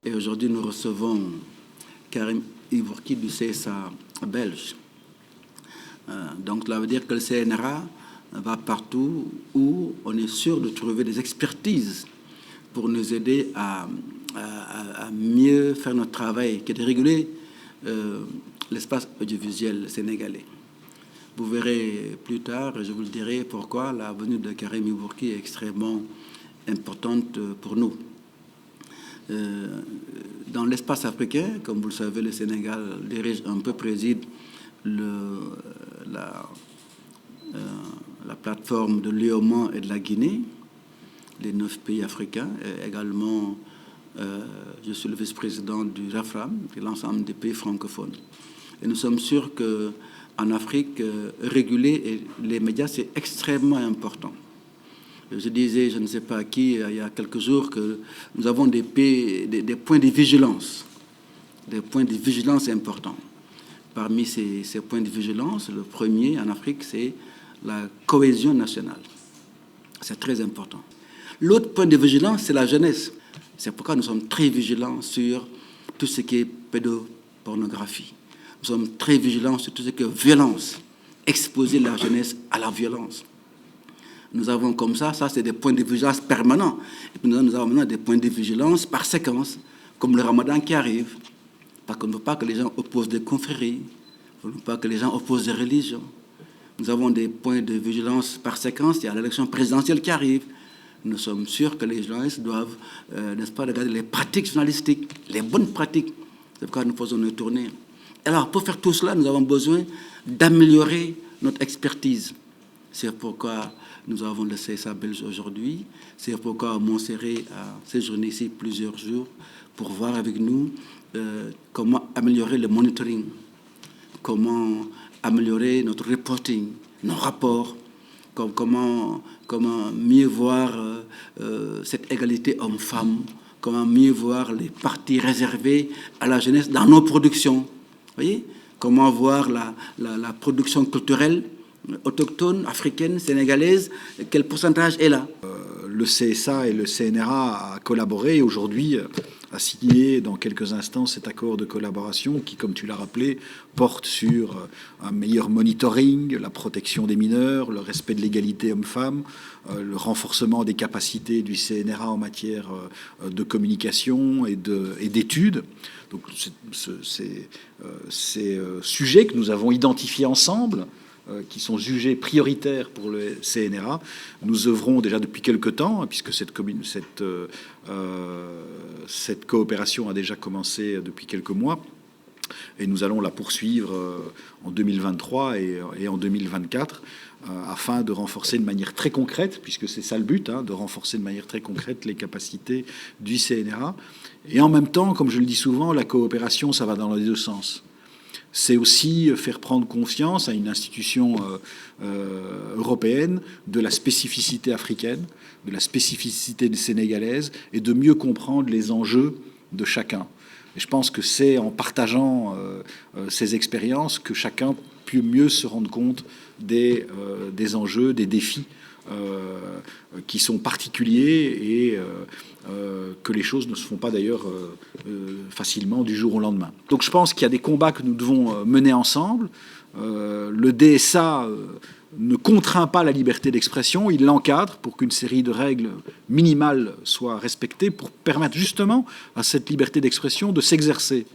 Et aujourd'hui, nous recevons Karim Ivorki du CSA belge. Donc, cela veut dire que le CNRA va partout où on est sûr de trouver des expertises pour nous aider à mieux faire notre travail, qui est de réguler l'espace audiovisuel sénégalais. Vous verrez plus tard, et je vous le dirai pourquoi, la venue de Karim Ivorki est extrêmement importante pour nous. Dans l'espace africain, comme vous le savez, le Sénégal dirige un peu, préside la plateforme de l'UEMOA et de la Guinée, les 9 pays africains. Et également, je suis le vice-président du RAFRAM, qui est l'ensemble des pays francophones. Et nous sommes sûrs qu'en Afrique, réguler les médias, c'est extrêmement important. Je disais, je ne sais pas à qui, il y a quelques jours, que nous avons des points de vigilance. Des points de vigilance importants. Parmi ces points de vigilance, le premier en Afrique, c'est la cohésion nationale. C'est très important. L'autre point de vigilance, c'est la jeunesse. C'est pourquoi nous sommes très vigilants sur tout ce qui est pédopornographie. Nous sommes très vigilants sur tout ce qui est violence. Exposer la jeunesse à la violence. Nous avons comme ça c'est des points de vigilance permanents. Et puis nous avons maintenant des points de vigilance par séquence, comme le Ramadan qui arrive. Parce qu'on ne veut pas que les gens opposent des confréries, on ne veut pas que les gens opposent des religions. Nous avons des points de vigilance par séquence. Il y a l'élection présidentielle qui arrive. Nous sommes sûrs que les journalistes doivent, n'est-ce pas, regarder les pratiques journalistiques, les bonnes pratiques. C'est pourquoi nous faisons nos tournées. Alors, pour faire tout cela, nous avons besoin d'améliorer notre expertise. C'est pourquoi nous avons le CSA belge aujourd'hui. C'est pourquoi Montserrat a séjourné ici plusieurs jours pour voir avec nous comment améliorer le monitoring, comment améliorer notre reporting, nos rapports, comment mieux voir cette égalité homme-femme, comment mieux voir les parties réservées à la jeunesse dans nos productions. Vous voyez, comment voir la production culturelle autochtone, africaine, sénégalaise, quel pourcentage est là? Le CSA et le CNRA a collaboré aujourd'hui, a signé dans quelques instants cet accord de collaboration qui, comme tu l'as rappelé, porte sur un meilleur monitoring, la protection des mineurs, le respect de l'égalité homme-femme, le renforcement des capacités du CNRA en matière de communication et d'études. Donc, ces sujets que nous avons identifiés ensemble, qui sont jugés prioritaires pour le CNRA. Nous œuvrons déjà depuis quelque temps, puisque cette coopération a déjà commencé depuis quelques mois, et nous allons la poursuivre en 2023 et en 2024, afin de renforcer de manière très concrète, puisque c'est ça le but, de renforcer de manière très concrète les capacités du CNRA. Et en même temps, comme je le dis souvent, la coopération, ça va dans les deux sens. C'est aussi faire prendre conscience à une institution européenne de la spécificité africaine, de la spécificité sénégalaise, et de mieux comprendre les enjeux de chacun. Et je pense que c'est en partageant ces expériences que chacun peut mieux se rendre compte des enjeux, des défis qui sont particuliers et que les choses ne se font pas d'ailleurs facilement du jour au lendemain. Donc je pense qu'il y a des combats que nous devons mener ensemble. Le DSA ne contraint pas la liberté d'expression, il l'encadre pour qu'une série de règles minimales soient respectées pour permettre justement à cette liberté d'expression de s'exercer.